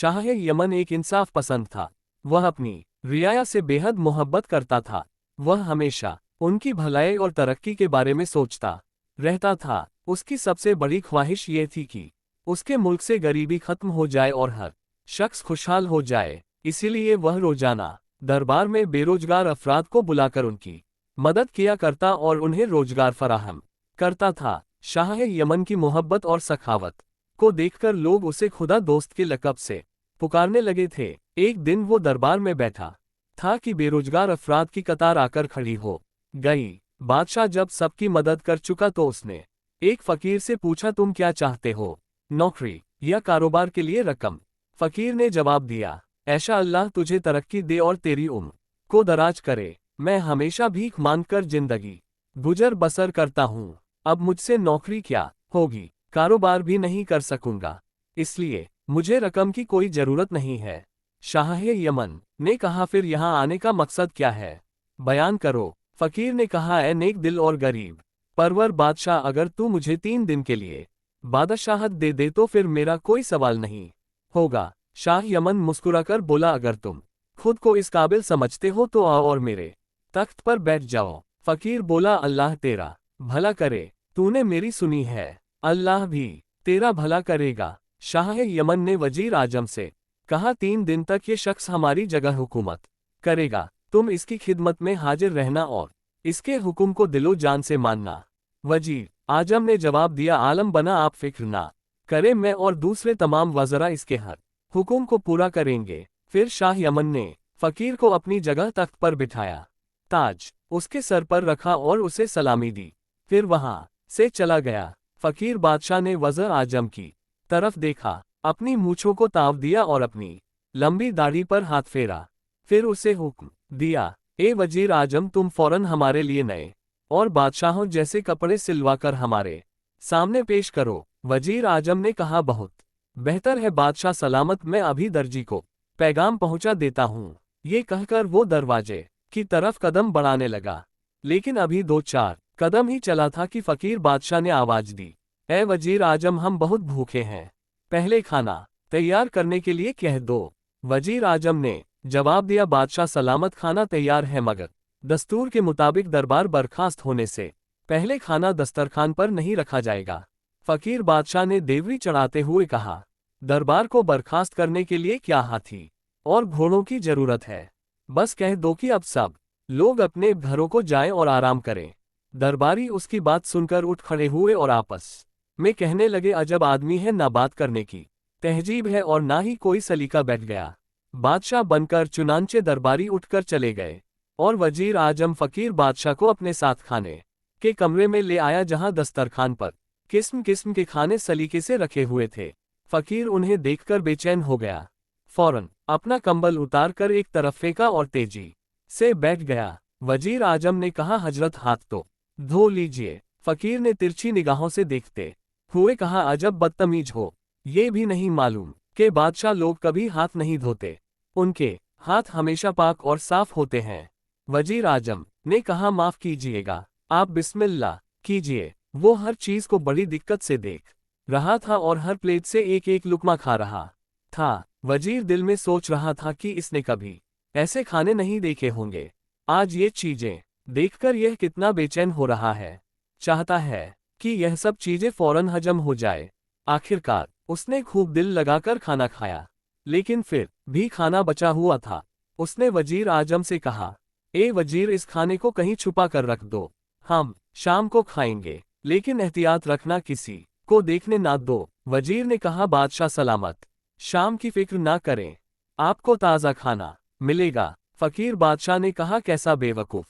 Shah Yemen एक इंसाफ पसंद था। वह अपनी रियाया से बेहद मोहब्बत करता था। वह हमेशा उनकी भलाई और तरक्की के बारे में सोचता रहता था। उसकी सबसे बड़ी ख्वाहिश ये थी कि उसके मुल्क से गरीबी खत्म हो जाए और हर शख्स खुशहाल हो जाए। इसीलिए वह रोजाना दरबार में बेरोजगार अफराद को बुलाकर उनकी मदद किया करता और उन्हें रोजगार फराहम करता था। शाह यमन की मोहब्बत और सखावत को देखकर लोग उसे खुदा दोस्त के लक़ब से पुकारने लगे थे। एक दिन वो दरबार में बैठा था कि बेरोजगार अफराद की कतार आकर खड़ी हो गई। बादशाह जब सबकी मदद कर चुका तो उसने एक फकीर से पूछा, तुम क्या चाहते हो, नौकरी या कारोबार के लिए रकम? फकीर ने जवाब दिया, ऐशा अल्लाह तुझे तरक्की दे और तेरी उम्र को दराज करे। मैं हमेशा भीख मांगकर जिंदगी गुजर बसर करता हूँ। अब मुझसे नौकरी क्या होगी, कारोबार भी नहीं कर सकूंगा, इसलिए मुझे रकम की कोई जरूरत नहीं है। शाह यमन ने कहा, फिर यहाँ आने का मकसद क्या है, बयान करो। फकीर ने कहा, ए नेक दिल और गरीब परवर बादशाह, अगर तू मुझे 3 दिन के लिए बादशाहत दे दे तो फिर मेरा कोई सवाल नहीं होगा। शाह यमन मुस्कुराकर बोला, अगर तुम खुद को इस काबिल समझते हो तो आओ और मेरे तख्त पर बैठ जाओ। फकीर बोला, अल्लाह तेरा भला करे, तूने मेरी सुनी है, अल्लाह भी तेरा भला करेगा। शाह यमन ने वजीर आजम से कहा, 3 दिन तक ये शख्स हमारी जगह हुकूमत करेगा, तुम इसकी खिदमत में हाजिर रहना और इसके हुक्म को दिलो जान से मानना। वजीर आजम ने जवाब दिया, आलम बना आप फिक्र ना करें, मैं और दूसरे तमाम वज़रा इसके हर हुक्म को पूरा करेंगे। फिर शाह यमन ने फकीर को अपनी जगह तख्त पर बिठाया, ताज उसके सर पर रखा और उसे सलामी दी, फिर वहां से चला गया। फकीर बादशाह ने वज़ीर आजम की तरफ देखा, अपनी मूंछों को ताव दिया और अपनी लंबी दाढ़ी पर हाथ फेरा, फिर उसे हुक्म दिया, ए वजीर आजम, तुम फौरन हमारे लिए नए और बादशाहों जैसे कपड़े सिलवाकर हमारे सामने पेश करो। वजीर आजम ने कहा, बहुत बेहतर है बादशाह सलामत, मैं अभी दर्जी को पैगाम पहुंचा देता हूँ। ये कहकर वो दरवाजे की तरफ कदम बढ़ाने लगा, लेकिन अभी 2-4 कदम ही चला था कि फकीर बादशाह ने आवाज दी, ए वजीर आजम, हम बहुत भूखे हैं, पहले खाना तैयार करने के लिए कह दो। वजीर आजम ने जवाब दिया, बादशाह सलामत, खाना तैयार है, मगर दस्तूर के मुताबिक दरबार बर्खास्त होने से पहले खाना दस्तरखान पर नहीं रखा जाएगा। फकीर बादशाह ने देवरी चढ़ाते हुए कहा, दरबार को बर्खास्त करने के लिए क्या हाथी और घोड़ों की जरूरत है, बस कह दो कि अब सब लोग अपने घरों को जाएं और आराम करें। दरबारी उसकी बात सुनकर उठ खड़े हुए और आपस में कहने लगे, अजब आदमी है, ना बात करने की तहजीब है और ना ही कोई सलीका बैठ गया। बादशाह बनकर चुनांचे दरबारी उठकर चले गए और वजीर आजम फकीर बादशाह को अपने साथ खाने के कमरे में ले आया, जहां दस्तरखान पर किस्म किस्म के खाने सलीके से रखे हुए थे। फकीर उन्हें देखकर बेचैन हो गया, फौरन अपना कंबल उतार कर एक तरफ फेंका और तेजी से बैठ गया। वजीर आजम ने कहा, हजरत हाथ तो धो लीजिए। फकीर ने तिरछी निगाहों से देखते हुए कहा, अजब बदतमीज हो, ये भी नहीं मालूम कि बादशाह लोग कभी हाथ नहीं धोते, उनके हाथ हमेशा पाक और साफ होते हैं। वजीर आजम ने कहा, माफ कीजिएगा, आप बिस्मिल्लाह कीजिए। वो हर चीज को बड़ी दिक्कत से देख रहा था और हर प्लेट से एक एक लुकमा खा रहा था। वजीर दिल में सोच रहा था कि इसने कभी ऐसे खाने नहीं देखे होंगे, आज ये चीजें देखकर यह कितना बेचैन हो रहा है, चाहता है कि यह सब चीजें फौरन हजम हो जाए। आखिरकार उसने खूब दिल लगाकर खाना खाया, लेकिन फिर भी खाना बचा हुआ था। उसने वजीर आजम से कहा, ए वजीर, इस खाने को कहीं छुपा कर रख दो, हम शाम को खाएंगे, लेकिन एहतियात रखना, किसी को देखने ना दो। वजीर ने कहा, बादशाह सलामत, शाम की फिक्र ना करें, आपको ताज़ा खाना मिलेगा। फकीर बादशाह ने कहा, कैसा बेवकूफ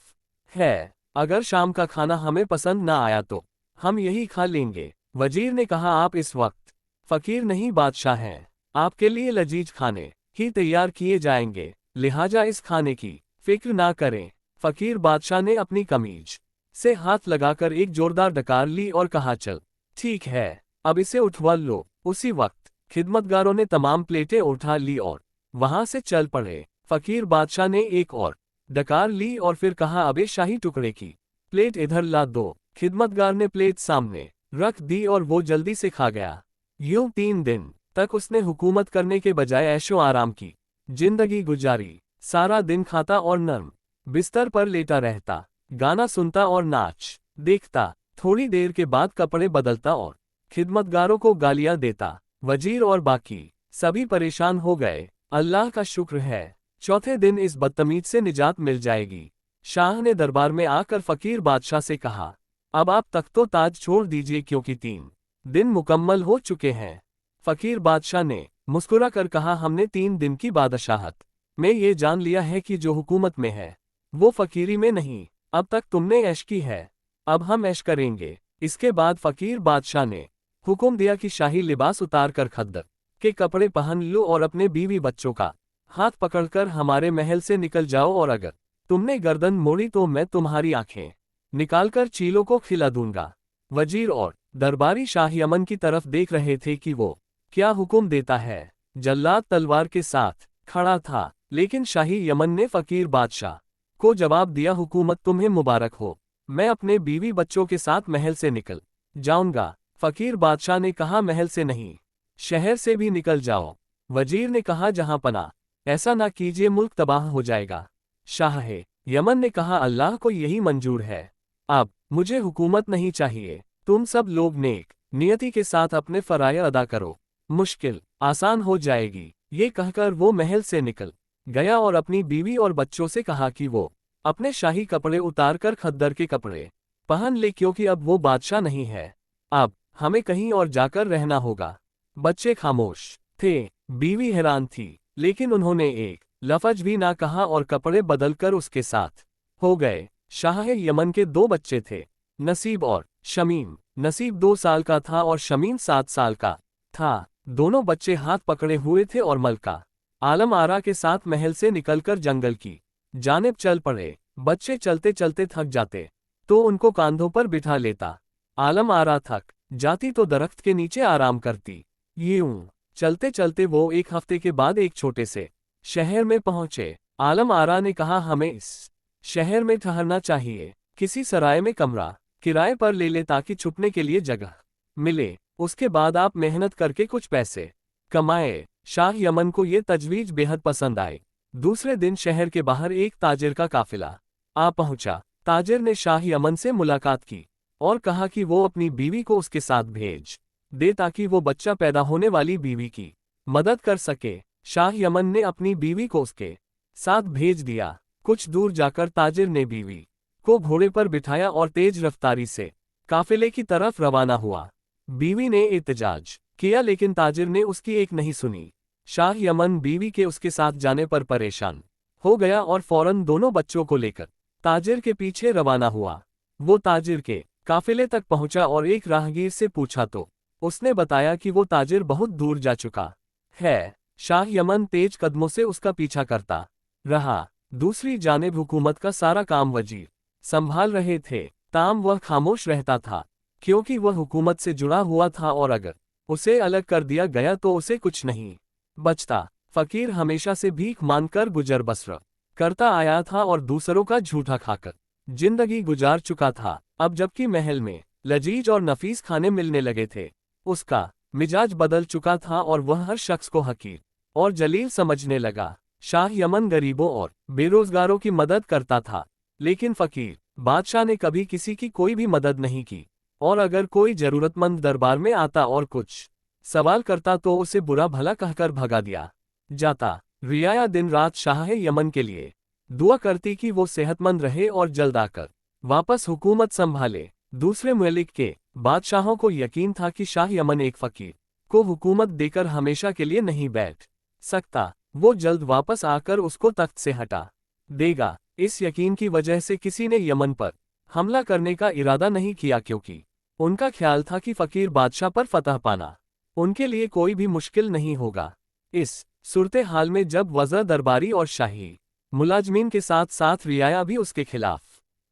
है, अगर शाम का खाना हमें पसंद ना आया तो हम यही खा लेंगे। वजीर ने कहा, आप इस वक्त फकीर नहीं बादशाह हैं, आपके लिए लजीज खाने ही तैयार किए जाएंगे, लिहाजा इस खाने की फिक्र ना करें। फकीर बादशाह ने अपनी कमीज से हाथ लगाकर एक जोरदार डकार ली और कहा, चल ठीक है, अब इसे उठवा लो। उसी वक्त खिदमतगारों ने तमाम प्लेटें उठा ली और वहां से चल पड़े। फकीर बादशाह ने एक और डकार ली और फिर कहा, अबे शाही टुकड़े की प्लेट इधर ला दो। खिदमतगार ने प्लेट सामने रख दी और वो जल्दी से खा गया। यूं 3 दिन तक उसने हुकूमत करने के बजाय ऐशो आराम की जिंदगी गुजारी। सारा दिन खाता और नर्म बिस्तर पर लेटा रहता, गाना सुनता और नाच देखता। थोड़ी देर के बाद कपड़े बदलता और खिदमतगारों को गालियां देता। वजीर और बाकी सभी परेशान हो गए। अल्लाह का शुक्र है, चौथे दिन इस बदतमीज से निजात मिल जाएगी। शाह ने दरबार में आकर फकीर बादशाह से कहा, अब आप तख्तो ताज छोड़ दीजिए क्योंकि 3 दिन मुकम्मल हो चुके हैं। फकीर बादशाह ने मुस्कुरा कर कहा, हमने 3 दिन की बादशाहत में ये जान लिया है कि जो हुकूमत में है वो फकीरी में नहीं। अब तक तुमने ऐश की है, अब हम ऐश करेंगे। इसके बाद फकीर बादशाह ने हुक्म दिया कि शाही लिबास उतार कर खद्दर के कपड़े पहन लो और अपने बीवी बच्चों का हाथ पकड़कर हमारे महल से निकल जाओ, और अगर तुमने गर्दन मोड़ी तो मैं तुम्हारी आंखें निकालकर चीलों को खिला दूंगा। वजीर और दरबारी शाह यमन की तरफ देख रहे थे कि वो क्या हुक्म देता है। जल्लाद तलवार के साथ खड़ा था, लेकिन शाही यमन ने फकीर बादशाह को जवाब दिया, हुकूमत तुम्हें मुबारक हो, मैं अपने बीवी बच्चों के साथ महल से निकल जाऊंगा। फकीर बादशाह ने कहा, महल से नहीं, शहर से भी निकल जाओ। वजीर ने कहा, जहां पना, ऐसा ना कीजिए, मुल्क तबाह हो जाएगा। शाह यमन ने कहा, अल्लाह को यही मंजूर है, अब मुझे हुकूमत नहीं चाहिए। तुम सब लोग नेक नियति के साथ अपने फराय अदा करो, मुश्किल आसान हो जाएगी। ये कहकर वो महल से निकल गया और अपनी बीवी और बच्चों से कहा कि वो अपने शाही कपड़े उतारकर खद्दर के कपड़े पहन ले, क्योंकि अब वो बादशाह नहीं है, अब हमें कहीं और जाकर रहना होगा। बच्चे खामोश थे, बीवी हैरान थी, लेकिन उन्होंने एक लफ्ज भी ना कहा और कपड़े बदलकर उसके साथ हो गए। शाह यमन के 2 बच्चे थे, नसीब और शमीम। नसीब 2 साल का था और शमीम 7 साल का था। दोनों बच्चे हाथ पकड़े हुए थे और मलका आलम आरा के साथ महल से निकलकर जंगल की जानिब चल पड़े। बच्चे चलते चलते थक जाते तो उनको कांधों पर बिठा लेता। आलम आरा थक जाती तो दरख्त के नीचे आराम करती। यूं चलते चलते वो 1 हफ्ते के बाद एक छोटे से शहर में पहुंचे। आलम आरा ने कहा, हमें इस शहर में ठहरना चाहिए, किसी सराय में कमरा किराए पर ले ले ताकि छुपने के लिए जगह मिले। उसके बाद आप मेहनत करके कुछ पैसे कमाए। शाह यमन को ये तजवीज बेहद पसंद आए। दूसरे दिन शहर के बाहर एक ताजिर का काफिला आ पहुंचा। ताजिर ने शाह यमन से मुलाकात की और कहा कि वो अपनी बीवी को उसके साथ भेज दे ताकि वो बच्चा पैदा होने वाली बीवी की मदद कर सके। शाह यमन ने अपनी बीवी को उसके साथ भेज दिया। कुछ दूर जाकर ताजिर ने बीवी को घोड़े पर बिठाया और तेज रफ्तारी से काफिले की तरफ रवाना हुआ। बीवी ने एहतजाज किया, लेकिन ताजिर ने उसकी एक नहीं सुनी। शाह यमन बीवी के उसके साथ जाने पर परेशान हो गया और फौरन दोनों बच्चों को लेकर ताजिर के पीछे रवाना हुआ। वो ताजिर के काफिले तक पहुंचा और एक राहगीर से पूछा तो उसने बताया कि वो ताजिर बहुत दूर जा चुका है। शाह यमन तेज कदमों से उसका पीछा करता रहा। दूसरी जानिब हुकूमत का सारा काम वजीर संभाल रहे थे, ताम वह खामोश रहता था, क्योंकि वह हुकूमत से जुड़ा हुआ था और अगर उसे अलग कर दिया गया तो उसे कुछ नहीं बचता। फकीर हमेशा से भीख मांगकर गुजर बसर करता आया था और दूसरों का झूठा खाकर जिंदगी गुजार चुका था। अब जबकि महल में लजीज और नफीस खाने मिलने लगे थे, उसका मिजाज बदल चुका था और वह हर शख्स को हकीर और जलील समझने लगा। शाह यमन गरीबों और बेरोजगारों की मदद करता था, लेकिन फकीर बादशाह ने कभी किसी की कोई भी मदद नहीं की, और अगर कोई जरूरतमंद दरबार में आता और कुछ सवाल करता तो उसे बुरा भला कहकर भगा दिया जाता। रियाया दिन रात शाह यमन के लिए दुआ करती कि वो सेहतमंद रहे और जल्द आकर वापस हुकूमत संभाले। दूसरे मुल्क के बादशाहों को यकीन था कि शाह यमन एक फकीर को हुकूमत देकर हमेशा के लिए नहीं बैठ सकता, वो जल्द वापस आकर उसको तख्त से हटा देगा। इस यकीन की वजह से किसी ने यमन पर हमला करने का इरादा नहीं किया, क्योंकि उनका ख्याल था कि फकीर बादशाह पर फतह पाना उनके लिए कोई भी मुश्किल नहीं होगा। इस सूरते हाल में जब वज़र दरबारी और शाही मुलाजमीन के साथ साथ रियाया भी उसके खिलाफ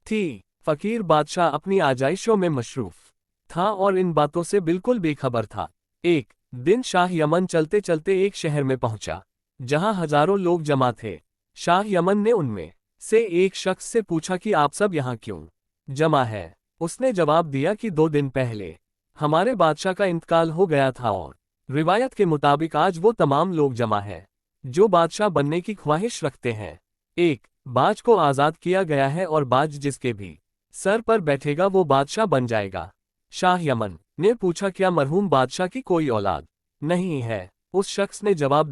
थी, फकीर बादशाह अपनी आजाइशों में मशरूफ था और इन बातों से बिल्कुल बेखबर था। एक दिन शाह यमन चलते चलते एक शहर में पहुंचा जहां हजारों लोग जमा थे। शाह यमन ने उनमें से एक शख्स से पूछा कि आप सब यहाँ क्यों जमा है। उसने जवाब दिया कि 2 दिन पहले हमारे बादशाह का इंतकाल हो गया था और रिवायत के मुताबिक आज वो तमाम लोग जमा है जो बादशाह बनने की ख्वाहिश रखते हैं। एक बाज को आज़ाद किया गया है और बाज जिसके भी सर पर बैठेगा वो बादशाह बन जाएगा। शाह यमन ने पूछा, क्या मरहूम बादशाह की कोई औलाद नहीं है? उस शख्स ने जवाब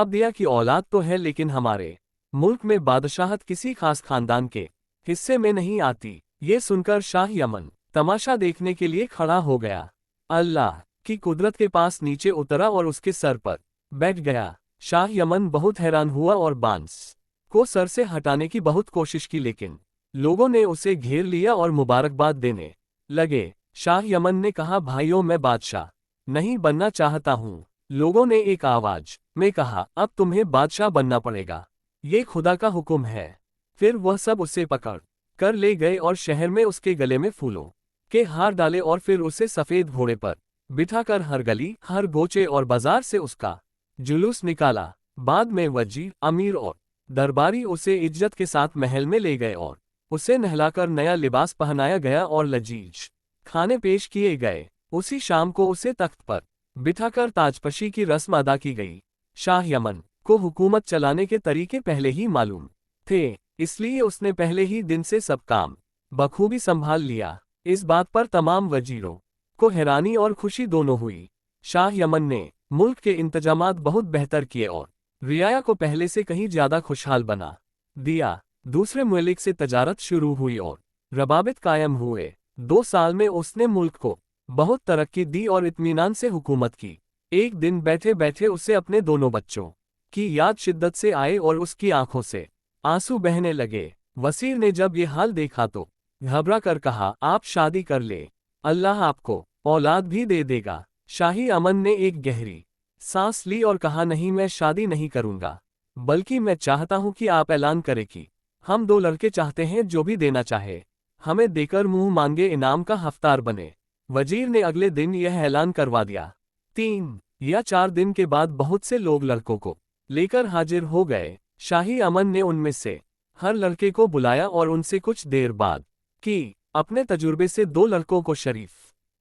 दिया कि औलाद तो है, लेकिन हमारे मुल्क में बादशाहत किसी खास खानदान के हिस्से में नहीं आती। ये सुनकर शाह यमन तमाशा देखने के लिए खड़ा हो गया। अल्लाह की कुदरत के पास नीचे उतरा और उसके सर पर बैठ गया। शाह यमन बहुत हैरान हुआ और बांस को सर से हटाने की बहुत कोशिश की, लेकिन लोगों ने उसे घेर लिया और मुबारकबाद देने लगे। शाह यमन ने कहा, भाइयों, मैं बादशाह नहीं बनना चाहता हूँ। लोगों ने एक आवाज में कहा, अब तुम्हें बादशाह बनना पड़ेगा, ये खुदा का हुक्म है। फिर वह सब उसे पकड़ कर ले गए और शहर में उसके गले में फूलों के हार डाले और फिर उसे सफेद घोड़े पर बिठाकर हर गली, हर गोचे और बाजार से उसका जुलूस निकाला। बाद में वजीर, अमीर और दरबारी उसे इज्जत के साथ महल में ले गए और उसे नहलाकर नया लिबास पहनाया गया और लजीज खाने पेश किए गए। उसी शाम को उसे तख्त पर बिठाकर ताजपशी की रस्म अदा की गई। शाह यमन को हुकूमत चलाने के तरीके पहले ही मालूम थे, इसलिए उसने पहले ही दिन से सब काम बखूबी संभाल लिया। इस बात पर तमाम वजीरों को हैरानी और खुशी दोनों हुई। शाह यमन ने मुल्क के इंतजामात बहुत बेहतर किए और रियाया को पहले से कहीं ज्यादा खुशहाल बना दिया। दूसरे मुल्क से तजारत शुरू हुई और रबाबित कायम हुए। 2 साल में उसने मुल्क को बहुत तरक्की दी और इत्मीनान से हुकूमत की। एक दिन बैठे बैठे उसे अपने दोनों बच्चों की याद शिद्दत से आए और उसकी आंखों से आंसू बहने लगे। वसीर ने जब ये हाल देखा तो घबरा कर कहा, आप शादी कर ले, अल्लाह आपको औलाद भी दे देगा। शाही अमन ने एक गहरी सांस ली और कहा, नहीं, मैं शादी नहीं करूंगा, बल्कि मैं चाहता हूं कि आप ऐलान करें कि हम 2 लड़के चाहते हैं, जो भी देना चाहे हमें देकर मुंह मांगे इनाम का हफ्तार बने। वजीर ने अगले दिन यह ऐलान करवा दिया। 3 या 4 दिन के बाद बहुत से लोग लड़कों को लेकर हाजिर हो गए। शाही अमन ने उनमें से हर लड़के को बुलाया और उनसे कुछ देर बाद कि अपने तजुर्बे से 2 लड़कों को शरीफ,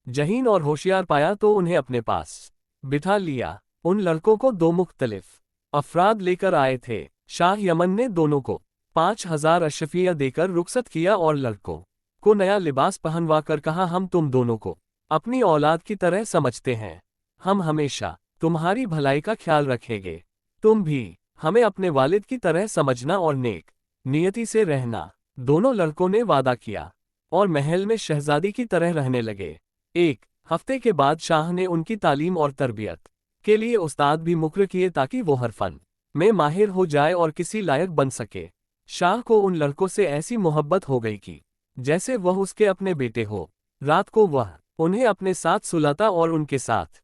जहीन और होशियार पाया तो उन्हें अपने पास बिठा लिया। उन लड़कों को 2 मुख्तलिफ अफराद लेकर आए थे। शाह यमन ने दोनों को 5000 अशफिया देकर रुखसत किया और लड़कों को नया लिबास पहनवा कर कहा, हम तुम दोनों को अपनी औलाद की तरह समझते हैं, हम हमेशा तुम्हारी भलाई का ख्याल रखेंगे, तुम भी हमें अपने वालिद की तरह समझना और नेक नियति से रहना। दोनों लड़कों ने वादा किया और महल में शहजादी की तरह रहने लगे। 1 हफ्ते के बाद शाह ने उनकी तालीम और तरबियत के लिए उस्ताद भी मुकर्रर किए ताकि वो हर फन में माहिर हो जाए और किसी लायक बन सके। शाह को उन लड़कों से ऐसी मोहब्बत हो गई कि जैसे वह उसके अपने बेटे हो। रात को वह उन्हें अपने साथ सुलाता और उनके साथ